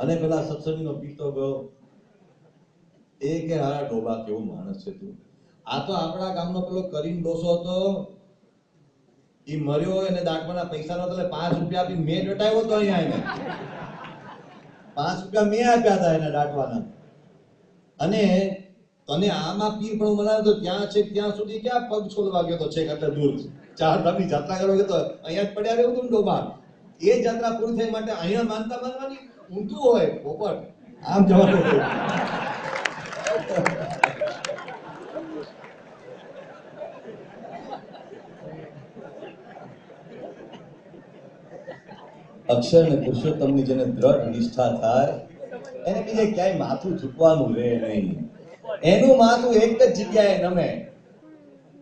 અને પેલા સત્સંગનો પીતો ગયો. એ કે હારા ડોબા કેવો માણસ છે તું. આ તો આપણા ગામનો પેલો કરીમ ડોસો હતો, ઈ મર્યો, એને દાટવાના પૈસા નતો એટલે 5 રૂપિયા આપી મેં ડટાવ્યો તો અહીંયા એને. 5 રૂપિયા મેં આપ્યા હતા એને દાટવાના. અને તને આમાં પીર પણ મનાવ્યો તો ત્યાં છે, ત્યાં સુધી ક્યાં પગ છોડવા ગયો તો છેક એટલે દૂર ચારધામની જાત્રા કરવા ગયો તો અહીંયા જ પડ્યા રહ્યું તું ડોબા. એ જાત્રા પૂરી થઈ માટે અહીંયા માનતા માનવાની ઊંધું હોય પોપટ, આમ જવાનું. અક્ષર ને પુરુષોત્તમની જેને દ્રઢ નિષ્ઠા થાય એને બીજે ક્યાંય માથું ઝૂકવાનું રહે નહીં. એનું માથું એક જ જગ્યાએ નમે.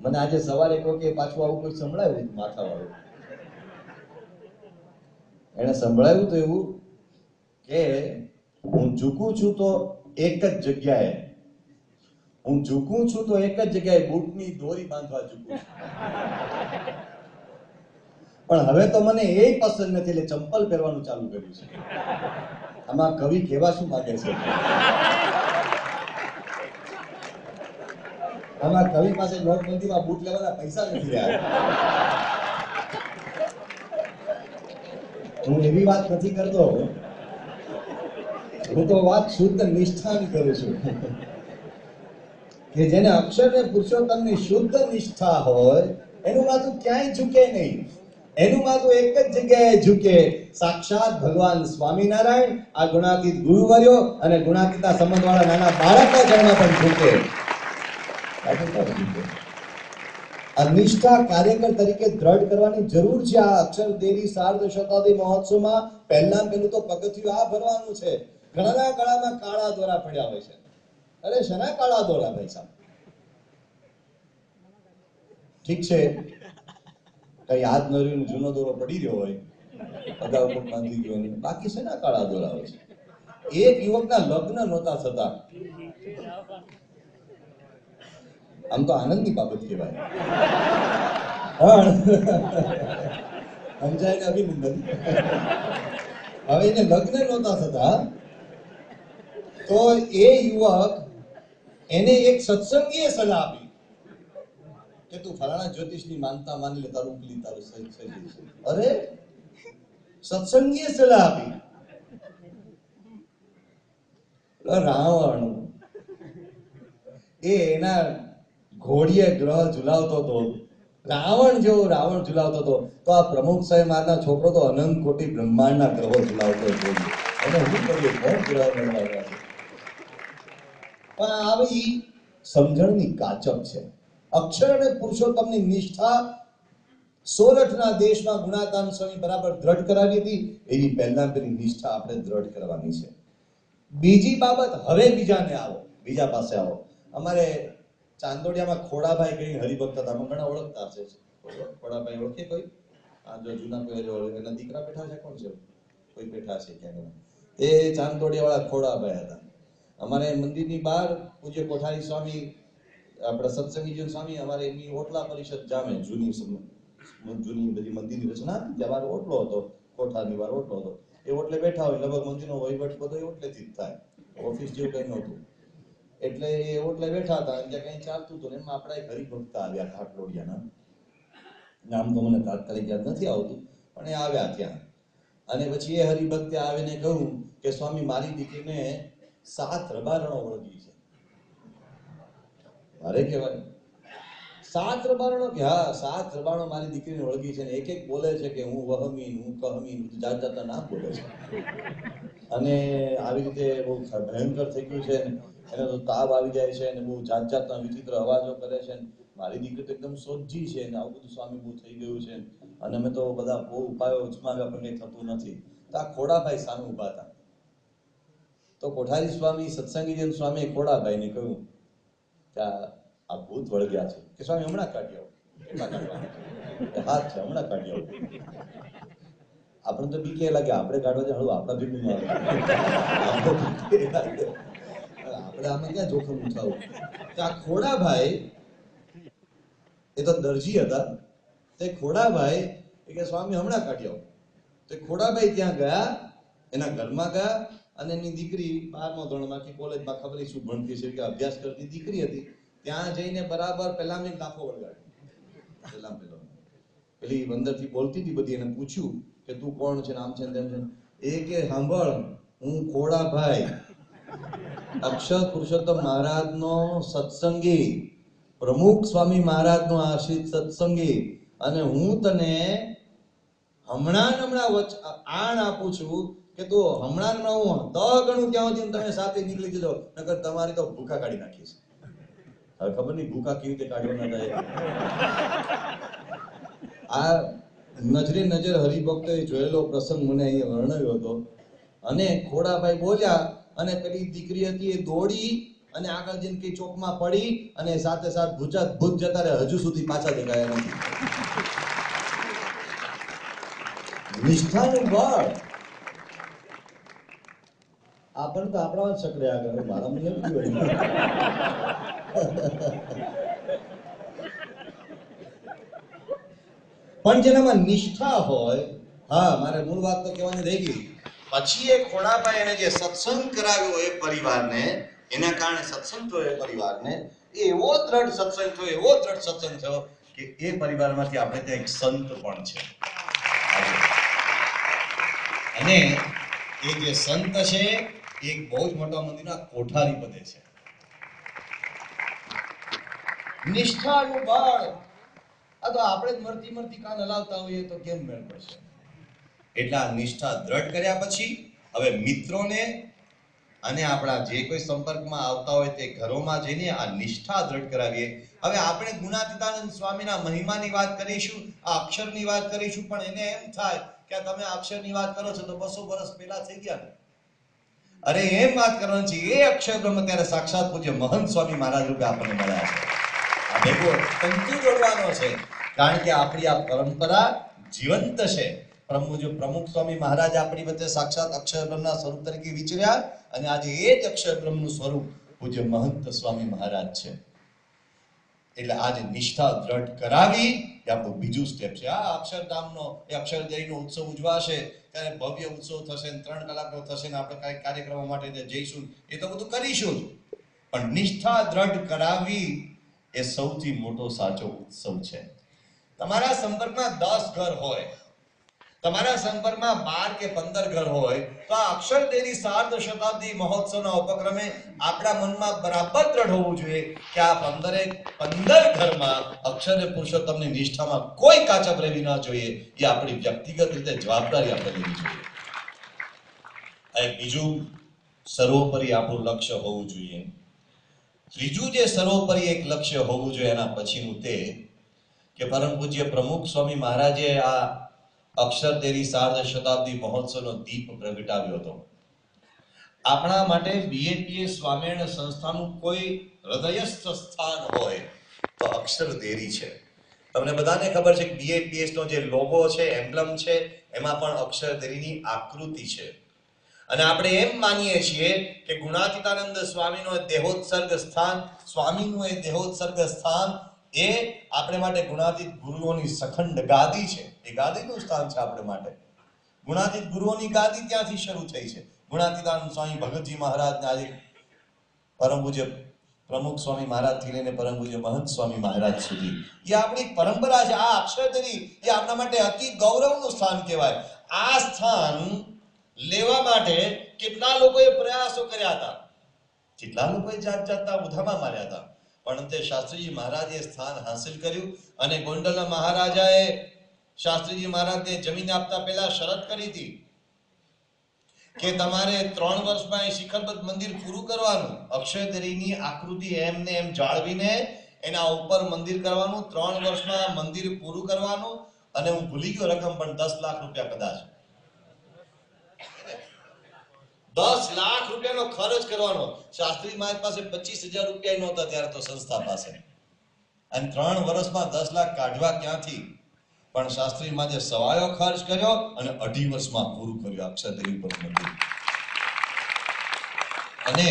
મને આજે સવારે કહો કે પાછું આવું કોઈ સંભળાયું માથા વાળું. એને સંભળાયું તો એવું કે હું ઝૂકું છું તો એક જ જગ્યાએ, હું ઝૂકું છું તો એક જ જગ્યાએ બૂટની દોરી બાંધવા ઝૂકું છું. પણ હવે તો મને એ પસંદ નથી એટલે ચંપલ પહેરવાનું ચાલુ કર્યું છે. આમાં કવિ કેવા શું માંગે છે? આમાં કવિ પાસે નોટબંધીમાં બૂટ લેવાના પૈસા નથી રહ્યા. હું એવી વાત નથી કરતો, હું તો વાત શુદ્ધ નિષ્ઠાની કરું છું કે જેને અક્ષર ને પુરુષોત્તમની શુદ્ધ નિષ્ઠા હોય એનું માથું ક્યાંય ઝૂકે નહીં. એનું માથું એક જ જગ્યાએ ઝૂકે, સાક્ષાત ભગવાન સ્વામિનારાયણ, આ ગુણાતીત ગુરુવર્યો અને ગુણાતીતના સંબંધવાળા નાના બાળકના ચરણમાં પણ ઝૂકે. આ નિષ્ઠા કાર્યકર તરીકે દ્રઢ કરવાની જરૂર છે. આ અક્ષર દેવી સાર્ધ શતાબ્દી મહોત્સવમાં પહેલા પેલું તો પગથિયું આ ભરવાનું છે. ઘણાના ગળામાં કાળા દોરા પડ્યા હોય છે. અરે શના કાળા દોરા ભાઈ સાહેબ? ઠીક છે, કઈ યાદ ન રહ્યું, જૂનો દોરો પડી રહ્યો હોય, અગાઉ કોક બાંધી ગયો, બાકી શેના કાળા દોરા હોય છે? એક યુવકના લગ્ન નહોતા થતા. આમ તો આનંદની બાબત કહેવાય, પણ સમજાય ને અભિનંદન. હવે એને લગ્ન નહોતા થતા તો એ યુવક એને એક સત્સંગીએ સલાહ આપી કે તું ફલાણા જ્યોતિષની માનતા માની લે, તારું ઉકલી તારું સહી થઈ જશે. અરે સત્સંગીએ સલાહ આપી. રાવણ એ એના ઘોડીએ ગ્રહ ઝુલાવતો હતો, રાવણ જેવો રાવણ ઝુલાવતો હતો, તો આ પ્રમુખ સાહેબ મારના છોકરો તો અનંત કોટી બ્રહ્માંડના ગ્રહો ઝુલાવતો હતો. એને શું કરીએ, કોણ ગ્રહ બનાવ્યા છે? પણ આવી સમજણની કાચક છે. અક્ષર અને પુરુષોત્તમની નિષ્ઠા સોરઠના દેશમાં ગુણાતાન સ્વામી બરાબર દ્રઢ કરાવી હતી, એવી પહેલા પેલી નિષ્ઠા આપણે દ્રઢ કરવાની છે. બીજી બાબત, હવે બીજા પાસે આવો. અમારે ચાંદોડિયામાં ખોડાભાઈ કરીને હરિભક્ત હતા, અમે ઘણા ઓળખતા હશે. ખોડાભાઈ ઓળખે કોઈ? આ જો જૂના કોઈ એના દીકરા બેઠા છે, કોણ છે? કોઈ બેઠા છે ક્યાંક. એ ચાંદોડિયા વાળા ખોડાભાઈ હતા. અમારે મંદિરની બહાર પૂજ્ય કોઠારી સ્વામી, આપણા સત્સંગીજી સ્વામી, અમારે એમની ઓટલા પરિષદ જામે, જૂની બધી મંદિરની રચના હતી, ત્યાં બાર ઓટલો હતો, કોઠારની બહાર ઓટલો હતો. એ ઓટલે બેઠા હોય, લગભગ મંદિરનો વહીવટ બધો એ ઓટલેથી જ થાય, ઓફિસ જેવું કઈ નહોતું. એટલે એ ઓટલે બેઠા હતા, ત્યાં કઈ ચાલતું હતું, એમાં આપણા એક હરિભક્ત આવ્યા ઘાટલોડિયાના, નામ તો મને તાત્કાલિક યાદ નથી આવતું, પણ એ આવ્યા ત્યાં. અને પછી એ હરિભક્તે આવીને કહ્યું કે સ્વામી, મારી દીકરીને 7 રબારણો વળગી છે. મારે કહેવાય 7 રબારણો? કે હા, 7 રબારણો મારી દીકરીને વળગી છે, ને એક બોલે છે કે હું વહમીન, હું કહમીન, જાત જાતના નામ બોલે છે. અને આવી રીતે બહુ ભયંકર થઈ ગયું છે, એને તો તાવ આવી જાય છે, અને બહુ જાત જાતના વિચિત્ર અવાજો કરે છે. મારી દીકરી તો એકદમ સોજી છે, ને આવું બધું સ્વામી બહુ થઈ ગયું છે, અને અમે તો બધા બહુ ઉપાયો અજમાવ્યા પણ કંઈ થતું નથી. તો આ ખોડાભાઈ સામે ઉભા હતા. તો કોઠારી સ્વામી, સત્સંગીજન સ્વામીએ ખોડાભાઈને કહ્યું કે આ ભૂત વળગ્યા છે. કે સ્વામી હમણાં કાઢી આવો. કેટલા કાઢવાના? હાથ છે, હમણાં કાઢી આવો. આપણે તો બીકે લાગે, આપણે કાઢવા જાય, હળવું આપણા ભેગું ના આવે. આપણે આમાં ક્યાં જોખમ ઉઠાવું? તો આ ખોડાભાઈ, એ તો દરજી હતા, તે ખોડાભાઈ કે સ્વામી હમણાં કાઢી આવો. તો ખોડાભાઈ ત્યાં ગયા, એના ઘરમાં ગયા, અને એની દીકરી 12મા ધોરણમાં કે કોલેજમાં, ખબર નહીં શું ભણતી છે, કે અભ્યાસ કરતી દીકરી હતી. ત્યાં જઈને બરાબર પહેલા મેં લાફો વળગાડ્યો. પેલી અંદરથી બોલતી હતી બધી, એને પૂછ્યું કે તું કોણ છે, આમ છે તેમ છે. એ કે સાંભળ, હું ખોડાભાઈ, અક્ષર પુરુષોત્તમ મહારાજનો સત્સંગી, પ્રમુખ સ્વામી મહારાજનો આશ્રિત સત્સંગી, અને હું તને હમણાં આણ આપું છું કે તું હમણાં હું 10 ગણું ત્યાં સુધી તમે સાથે નીકળી જજો, નકર તમારી તો ભૂખા કાઢી નાખીશ. હવે ખબર નહીં ભૂખા કેવી રીતે કાઢવાના થાય. આ નજરે નજર હરિભક્તોએ જોયેલો પ્રસંગ મને અહીંયા વર્ણવ્યો હતો. અને ખોડાભાઈ બોલ્યા, અને પેલી દીકરી હતી એ દોડી અને આગળ જઈને કઈ ચોકમાં પડી, અને સાથે સાથ ભૂત જતા રહે, હજુ સુધી પાછા દેખાયા નથી. નિષ્ઠાનું બળ આપણને તો આપણા જ સકડે આગળ, મારા મને નથી હોય. પણ જેનામાં નિષ્ઠા હોય, હા, મારે મૂળ વાત તો કહેવાની રહી ગઈ. પછી એ ખોડાભાઈ એને જે સત્સંગ કરાવ્યો એ પરિવારને, એના કારણે સત્સંગ થયો એ પરિવારને, એવો દ્રઢ સત્સંગ થયો કે એ પરિવારમાંથી આપણે ત્યાં એક સંત પણ છે. અને એ જે સંત છે એક બહુ જ મોટા મંદિરના કોઠારી પદે છે. નિષ્ઠાનું બળ, આ તો આપણે જ મરતી કાન હલાવતા હોઈએ તો કેમ મેળ પડશે? એટલે આ નિષ્ઠા દ્રઢ કર્યા પછી હવે મિત્રોને અને આપણા જે કોઈ સંપર્કમાં આવતા હોય તે ઘરોમાં જઈને આ નિષ્ઠા દ્રઢ કરાવીએ. હવે આપણે ગુણાતીતાનંદ સ્વામીના મહિમાની વાત કરીશું, આ અક્ષરની વાત કરીશું, પણ એને એમ થાય કે તમે અક્ષરની વાત કરો છો તો 200 વર્ષ પહેલા થઈ ગયા. અરે એમ વાત કરવાની છે, એ અક્ષર બ્રહ્મ ત્યારે સાક્ષાત પૂજ્ય મહંત સ્વામી મહારાજ રૂપે આપણને મળ્યા છે. આ ભેગો તંતુ જોડવાનો છે, કારણ કે આપણી આ પરંપરા જીવંત છે. પ્રમુખ સ્વામી મહારાજ આપણી વચ્ચે સાક્ષાત અક્ષર બ્રહ્મના સ્વરૂપ તરીકે વિચર્યા, અને આજે એ જ અક્ષર બ્રહ્મનું સ્વરૂપ પૂજ્ય મહંત સ્વામી મહારાજ છે. એટલે આજે નિષ્ઠા દ્રઢ કરાવી એ આપણું બીજું સ્ટેપ છે. આ અક્ષરધામનો એ અક્ષરજયનો ઉત્સવ ઉજવાશે ત્યારે ભવ્ય ઉત્સવ થશે, 3 કલાકનો થશે, ને આપણે કઈ કાર્યક્રમો માટે જઈશું, એ તો બધું કરીશું જ, પણ નિષ્ઠા દ્રઢ કરાવી એ સૌથી મોટો સાચો ઉત્સવ છે. તમારા સંપર્કમાં 10 ઘર હોય, તમારા સંપર્કમાં 12 કે 15 ઘર હોય, તો આ અક્ષરદેવી સાર્ધ શતાબ્દી મહોત્સવના ઉપક્રમે આપણા મનમાં બરાબર દ્રઢ હોવું જોઈએ કે આ 15 ઘરમાં અક્ષર પુરુષોત્તમની નિષ્ઠામાં કોઈ કાચપ રહેવી ના જોઈએ. એ આપણી વ્યક્તિગત રીતે જવાબદારી આપણે લેવી જોઈએ. આ બીજું સર્વોપરી આપણું લક્ષ્ય હોવું જોઈએ. ત્રીજું જે સર્વોપરી એક લક્ષ્ય હોવું જોઈએ એના પછીનું તે કે કે પરમ પૂજ્ય પ્રમુખ સ્વામી મહારાજે આ અક્ષરદેરી સાર્ધ શતાબ્દી મહોત્સવનો દીપ પ્રગટાવ્યો હતો. આપણા માટે બીએપીએસ સ્વામિનારાયણ સંસ્થાનું કોઈ હૃદયસ્થ સ્થાન હોય તો અક્ષરદેરી છે. તમને બધાને ખબર છે કે બીએપીએસ નો જે લોગો છે, એમ્બ્લમ છે, એમાં પણ અક્ષરદેરીની આકૃતિ છે. અને આપણે એમ માનીએ છીએ કે ગુણાતીતાનંદ સ્વામીનો દેહોત્સર્ગ સ્થાન, સ્વામીનું એ દેહોત્સર્ગ સ્થાન એ આપણે માટે ગુણાતીત ગુરુઓની સખંડ ગાદી છે. એ ગાદીનું સ્થાન છે આપણે માટે. ગુણાતીત ગુરુઓની ગાદી ત્યાંથી શરૂ થઈ છે. ગુણાતીતાનંદ સ્વામી ભગતજી મહારાજના આજે પરમ પૂજ્ય પ્રમુખ સ્વામી મહારાજ થી લઈને પરમ પૂજ્ય મહંત સ્વામી મહારાજ સુધી એ આપણી પરંપરા છે. આ અક્ષરદેરી એ આપણા માટે અતિ ગૌરવનું સ્થાન કહેવાય. આ સ્થાન લેવા માટે કેટલા લોકોએ પ્રયાસો કર્યા હતા, કેટલા લોકોએ જાત જાતના ઉધામા માર્યા હતા, પણ અંતે શાસ્ત્રીજી મહારાજે સ્થાન હાંસિલ કર્યું. અને ગોંડલના મહારાજાએ શાસ્ત્રીજી મહારાજને જમીન આપતા પહેલા શરત કરી હતી કે તમારે 3 વર્ષમાં એ શિખરબદ્ધ મંદિર પૂરું કરવાનું, અક્ષરદેરીની આકૃતિ એમને એમ જાળવીને એના ઉપર મંદિર કરવાનું, 3 વર્ષમાં મંદિર પૂરું કરવાનું. અને હું ભૂલી ગયો રકમ, પણ 10 લાખ રૂપિયા કદાચ 10 લાખ રૂપિયાનો ખર્ચ કરવાનો. શાસ્ત્રી મહારાજ પાસે 25,000 રૂપિયા નહોતા ત્યારે તો સંસ્થા પાસે, અને 3 વર્ષમાં 10 લાખ કાઢવા ક્યાંથી? પણ શાસ્ત્રી મહારાજે સવાયો ખર્ચ કર્યો અને 2.5 વર્ષમાં પૂરું કર્યું અક્ષરદેરી ઉપર મંદિર. અને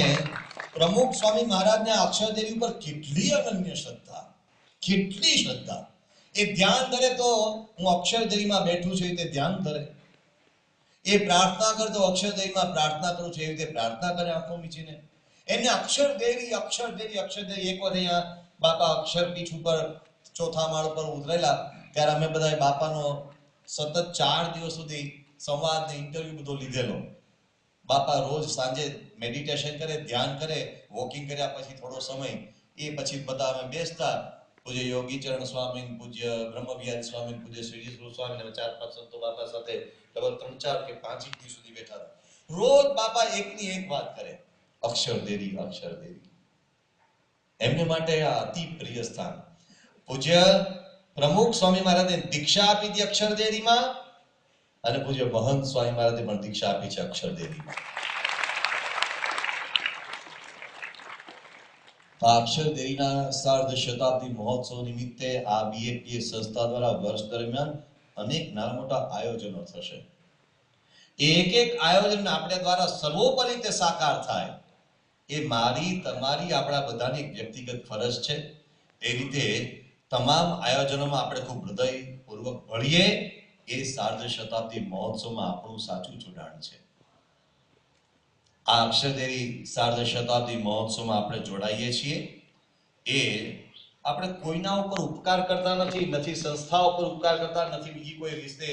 પ્રમુખ સ્વામી મહારાજને અક્ષરદેરી ઉપર કેટલી અનન્ય શ્રદ્ધા, કેટલી શ્રદ્ધા! એ ધ્યાન ધરે તો હું અક્ષરદેરીમાં બેઠું છું તે ધ્યાન ધરે, એ પ્રાર્થના કરતો અક્ષરદેરીમાં પ્રાર્થના કરું છું એવી રીતે પ્રાર્થના કરે આંખો મીચીને. એમને અક્ષરદેરી અક્ષરદેરી અક્ષરદેરી. એક વાર અહીંયા બાપા અક્ષરપીઠ ઉપર 4થા માળ પર ઉતરેલા ત્યારે અમે બધા બાપાનો સતત 4 દિવસ સુધી સંવાદ ને ઇન્ટરવ્યુ બધો લીધેલો. બાપા રોજ સાંજે મેડિટેશન કરે, ધ્યાન કરે, વોકિંગ કર્યા પછી થોડો સમય એ પછી બધા અમે બેસતા. પૂજ્ય યોગીચરણ સ્વામી, પૂજ્ય બ્રહ્મવિહારી સ્વામી, પૂજ્ય શ્રીજી સ્વરૂપ સ્વામી ને 4-5 સંતો બાપા સાથે લગભગ 3-4 કે 5 દિવસ સુધી બેઠા હતા. રોજ બાપા એકની એક વાત કરે, અક્ષરદેરી અક્ષરદેરી. એમને માટે આ અતિ પ્રિય સ્થાન. પૂજ્ય પ્રમુખ સ્વામી મહારાજે દીક્ષા આપી હતી અક્ષરદેરીમાં, અને પૂજ્ય મહંત સ્વામી મહારાજે પણ દીક્ષા આપી છે અક્ષરદેરીમાં. આ અક્ષરદેરીના સાર્ધ શતાબ્દી મહોત્સવ નિમિત્તે આ બીએપીએસ સંસ્થા દ્વારા વર્ષ દરમિયાન અનેક નાના મોટા આયોજનો થશે. એક આયોજન આપણે દ્વારા સર્વોપરી રીતે સાકાર થાય એ મારી, તમારી, આપણા બધાની વ્યક્તિગત ફરજ છે. એ રીતે તમામ આયોજનોમાં આપણે ખૂબ હૃદયપૂર્વક ભળીએ. એ સાર્ધ શતાબ્દી મહોત્સવમાં આપણું સાચું જોડાણ છે. આ અક્ષરદેરી સાર્ધ શતાબ્દી મહોત્સવમાં આપણે જોડાઈએ છીએ. એ આપણે કોઈના ઉપર ઉપકાર કરતા નથી સંસ્થા ઉપર ઉપકાર કરતા નથી, બીજી કોઈ રીતે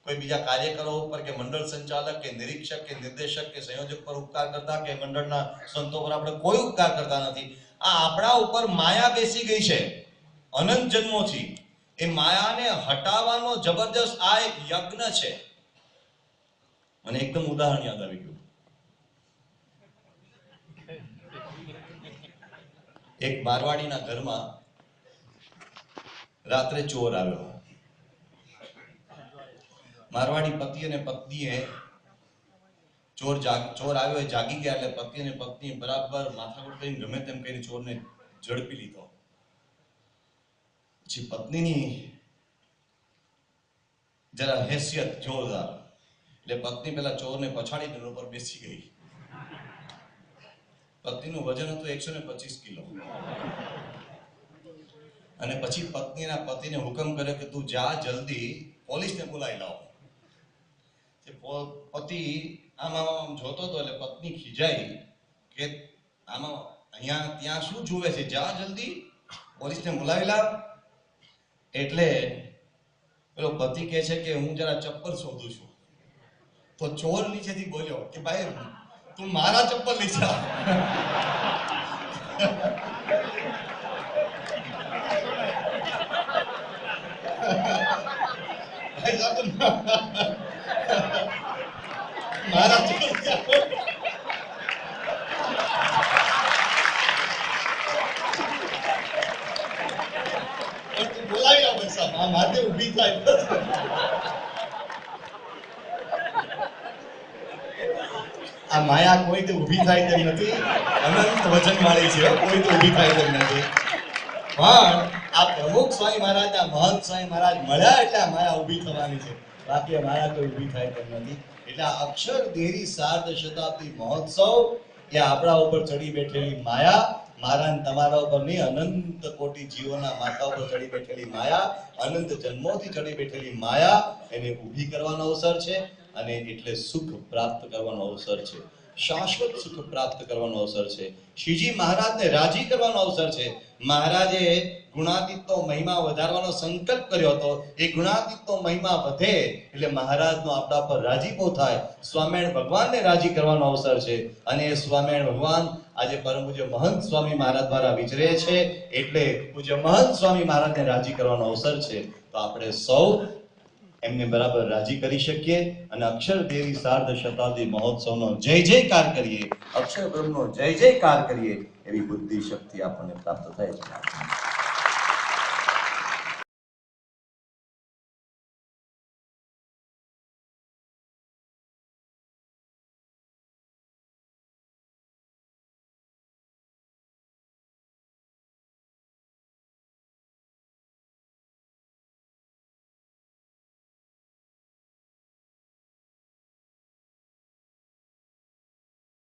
કોઈ બીજા કાર્યકરો ઉપર કે મંડળ સંચાલક કે નિરીક્ષક કે નિર્દેશક કે સંયોજક પર ઉપકાર કરતા કે મંડળના સંતો પર આપણે કોઈ ઉપકાર કરતા નથી. આ આપણા ઉપર માયા બેસી ગઈ છે અનંત જન્મોથી. એ માયાને હટાવવાનો જબરજસ્ત આ એક યજ્ઞ છે. મને એકદમ ઉદાહરણ યાદ આવી ગયું. એક મારવાડીના ઘરમાં રાત્રે ચોર આવ્યો. મારવાડી પતિ અને પત્નીએ ચોર આવ્યો, જાગી ગયા એટલે પતિ અને પત્ની બરાબર માથાકૂટ કરીને ગમે તેમ કરીને ચોરને ઝડપી લીધો. પછી પત્નીની જરા હેસિયત જોરદાર, એટલે પત્ની પેલા ચોરને પછાડી તેના ઉપર બેસી ગઈ. પત્નીનું વજન હતું 125 કિલો. અને પછી પત્નીના પતિને હુકમ કર્યો કે તું જા, જલ્દી પોલીસને બોલાવી લાવ. પતિ આમ જોતો હતો એટલે પત્ની ખીજાઈ કે આમાં અહીંયા ત્યાં શું જુએ છે, જા જલ્દી પોલીસને બોલાવી લાવ. એટલે પેલો પતિ કહે છે કે હું જરા ચપ્પલ શોધું છું. તો ચોર નીચેથી બોલ્યો કે ભાઈ તું મારા ચપ્પલ લઈ જા. મારા બોલાવી લો પૈસા. ઊભી થાય. આ માયા કોઈ તો ઊભી થાય તેમ નથી, અનંત વજનવાળી છે, કોઈ તો ઊભી થાય તેમ નથી. પણ આ પ્રમુખ સ્વામી મહારાજના મહંત સ્વામી મહારાજ મળ્યા એટલે આ માયા ઊભી થવાની છે, બાકી આ માયા કોઈ ઊભી થાય તેમ નથી. એટલે આ અક્ષર દેરી સાર્ધ શતાબ્દી મહોત્સવ એ આપણા ઉપર ચડી બેઠેલી માયા, મારા ને તમારા ઉપર નહીં, અનંત કોટી જીવોના માથા ઉપર ચડી બેઠેલી માયા, અનંત જન્મોથી ચડી બેઠેલી માયા, એને ઊભી કરવાનો અવસર છે. અને એટલે સુખ પ્રાપ્ત કરવાનો અવસર છે, શાશ્વત સુખ પ્રાપ્ત કરવાનો અવસર છે, શ્રીજી મહારાજને રાજી કરવાનો અવસર છે. મહારાજે ગુણાતીતનો મહિમા વધારવાનો સંકલ્પ કર્યો હતો. એ ગુણાતીતનો મહિમા વધે એટલે મહારાજનો આપણા પર રાજીપો થાય, સ્વામિનારાયણ ભગવાનને રાજી કરવાનો અવસર છે. અને એ સ્વામિનારાયણ ભગવાન આજે પરમ પૂજ્ય મહંત સ્વામી મહારાજ દ્વારા વિચરે છે, એટલે પૂજ્ય મહંત સ્વામી મહારાજને રાજી કરવાનો અવસર છે. તો આપણે સૌ એમને બરાબર રાજી કરી શકીએ અને અક્ષર દેવી સાર્ધ શતાબ્દી મહોત્સવનો જય જયકાર કરીએ, અક્ષર બ્રહ્મનો જય જયકાર કરીએ, એવી બુદ્ધિ શક્તિ આપણને પ્રાપ્ત થાય છે.